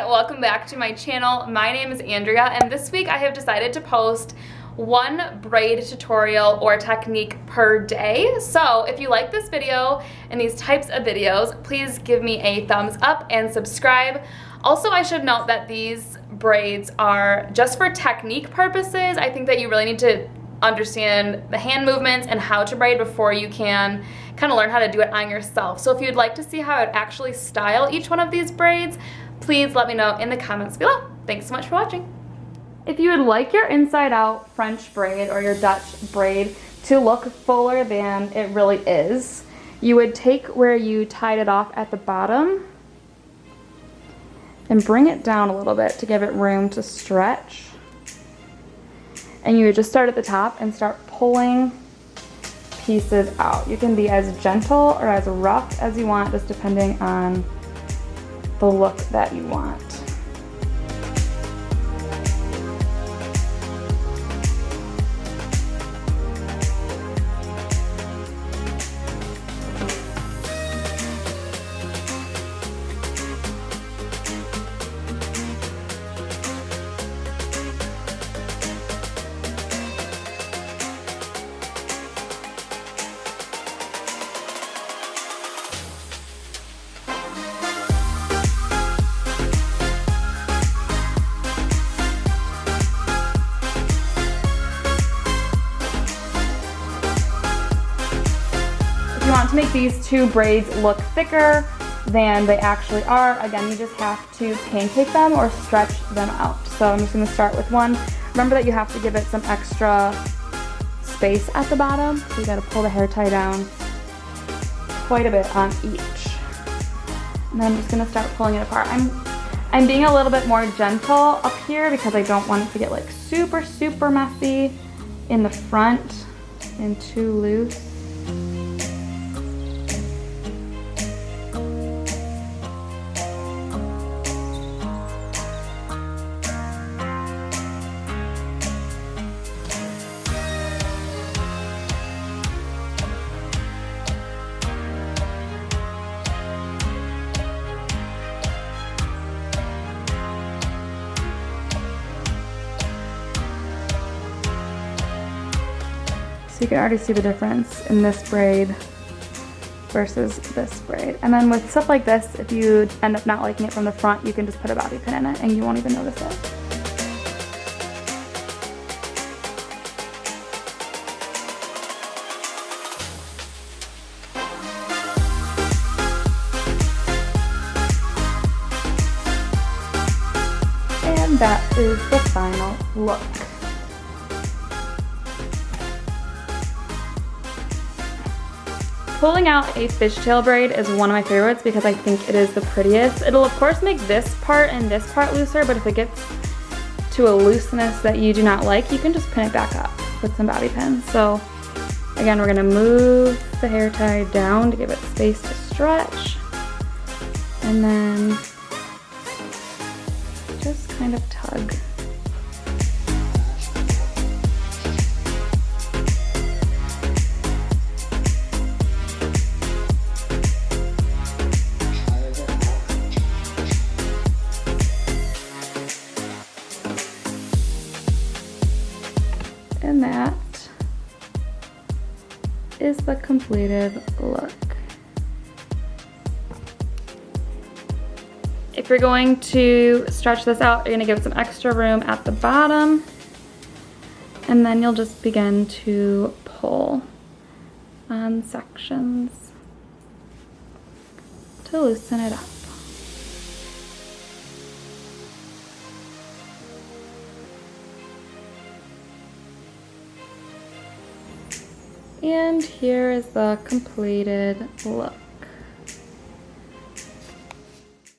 welcome back to my channel. My name is Andrea, and this week I have decided to post one braid tutorial or technique per day. So if you like this video and these types of videos, please give me a thumbs up and subscribe. Also, I should note that these braids are just for technique purposes. I think that you really need to understand the hand movements and how to braid before you can kind of learn how to do it on yourself. So if you'd like to see how I'd actually style each one of these braids, please let me know in the comments below. Thanks so much for watching. If you would like your inside out French braid or your Dutch braid to look fuller than it really is, you would take where you tied it off at the bottom and bring it down a little bit to give it room to stretch. And you would just start at the top and start pulling pieces out. You can be as gentle or as rough as you want, just depending on the look that you want. If you want to make these two braids look thicker than they actually are, again, you just have to pancake them or stretch them out. So I'm just going to start with one. Remember that you have to give it some extra space at the bottom, so you got to pull the hair tie down quite a bit on each. And then I'm just going to start pulling it apart. I'm being a little bit more gentle up here because I don't want it to get like super messy in the front and too loose. So you can already see the difference in this braid versus this braid. And then with stuff like this, if you end up not liking it from the front, you can just put a bobby pin in it and you won't even notice it. And that is the final look. Pulling out a fishtail braid is one of my favorites because I think it is the prettiest. It'll of course make this part and this part looser, but if it gets to a looseness that you do not like, you can just pin it back up with some bobby pins. So again, we're gonna move the hair tie down to give it space to stretch, and then just kind of tug. And that is the completed look. If you're going to stretch this out, you're going to give it some extra room at the bottom, and then you'll just begin to pull on sections to loosen it up. And here is the completed look.